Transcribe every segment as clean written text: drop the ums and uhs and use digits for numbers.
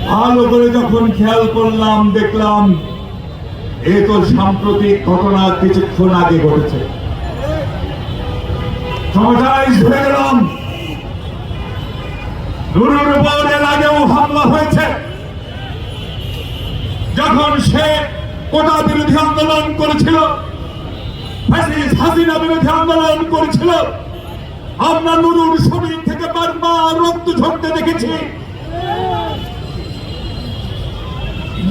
ভালো করে যখন খেয়াল করলাম দেখলাম এ তো সাম্প্রতিক ঘটনা, কিছুক্ষণ আগে ঘটেছে। সমঝাই ধরে গেলাম নুরুর উপর এর আগেও হামলা হয়েছে। যখন সে কোটা বিরোধী আন্দোলন করেছিল, হাসিনা বিরোধী আন্দোলন করেছিল, আমরা নুরুর শরীর থেকে বারবার রক্ত ঝরতে দেখেছি।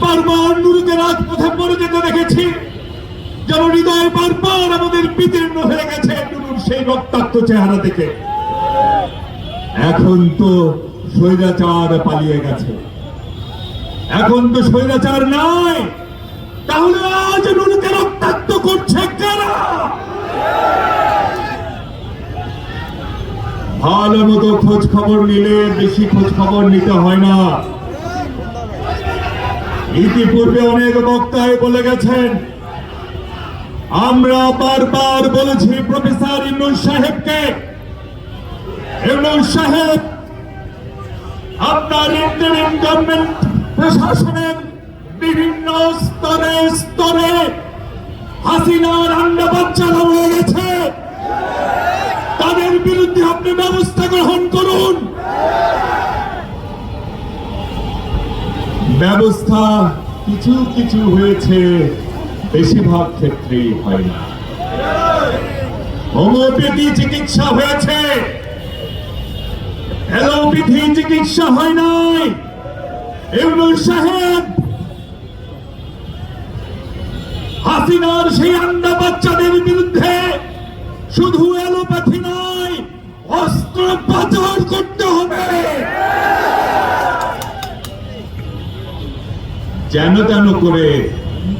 বারবার নুরুকে রাজপথে পড়ে যেতে দেখেছি। যেন হৃদয় বারবার আমাদের বিদীর্ণ হয়ে গেছে নুরুর সেই রক্তাক্ত চেহারা দেখে। এখন তো স্বৈরাচার পালিয়ে গেছে, এখন তো স্বৈরাচার নাই। তাহলে আজ নুরুকে রক্তাক্ত করছে কারা? ভালো মতো খোঁজ খবর নিলে বেশি খোঁজ খবর নিতে হয় না। ইতিপূর্বে অনেক বক্তাই বলে গেছেন, আমরা বারবার বলেছি প্রফেসর ইউনূস সাহেবকে, ইউনূস সাহেব আপনার ইন্টারিম গভর্নমেন্ট প্রশাসনের বিভিন্ন স্তরে স্তরে হাসিনার আন্ডা বাচ্চারা হয়ে গেছে, তাদের বিরুদ্ধে আপনি ব্যবস্থা গ্রহণ করুন। ব্যবস্থা কিছু কিছু হয়েছে, বেশিরভাগ ক্ষেত্রেই হয় না। হোমিওপ্যাথি চিকিৎসা হয়েছে, অ্যালোপ্যাথি চিকিৎসা হয় নাই। ইউনূস সাহেব হাসিনার সেই আন্ডা বাচ্চাদের বিরুদ্ধে শুধু অ্যালোপ্যাথি নয়, অস্ত্র পাচার করতে হবে। যেন তেন করে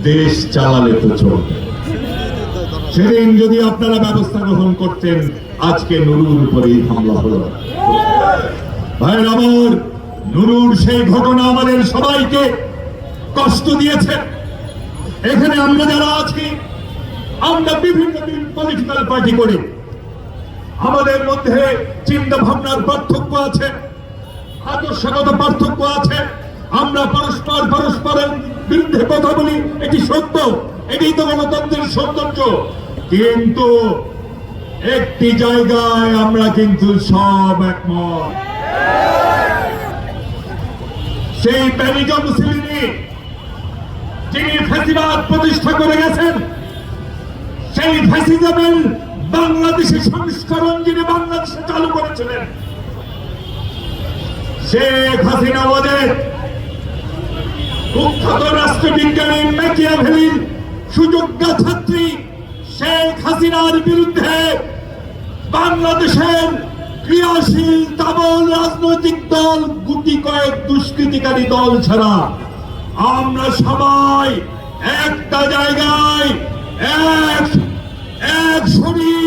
দেশ চালালে তো চলবে। সেদিন যদি আপনারা ব্যবস্থা গ্রহণ করতেন, আজকে নুরুর উপরেই হামলা হলো। ভাইয়ের আমার, নুরুর সেই ঘটনা আমাদের সবাইকে কষ্ট দিয়েছে। এখানে আমরা যারা আছি, আমরা বিভিন্ন পলিটিক্যাল পার্টি করি, আমাদের মধ্যে চিন্তা ভাবনার পার্থক্য আছে, আদর্শগত পার্থক্য আছে। আমরা পরস্পরের বিরুদ্ধে কথা বলি, এটি সত্য, এটি তো গণতন্ত্রের সৌন্দর্য। কিন্তু একটি জায়গায় আমরা কিন্তু সব একমত। সেই বেনিটো মুসলিনি যিনি ফ্যাসিবাদ প্রতিষ্ঠা করে গেছেন, সেই ফ্যাসিজমের বাংলাদেশি সংস্করণ যিনি বাংলাদেশে চালু করেছিলেন, শেখ হাসিনা ওদের কুখ্যাত রাষ্ট্রবিজ্ঞানী ম্যাকিয়াভেলির সুযোগ্য ছাত্রী শেখ হাসিনার বিরুদ্ধে বাংলাদেশের ক্রিয়াশীল তাবল রাজনৈতিক দল, গুটি কয়েক দুষ্কৃতিকারী দল ছাড়া আমরা সবাই একটা জায়গায় এক শরীর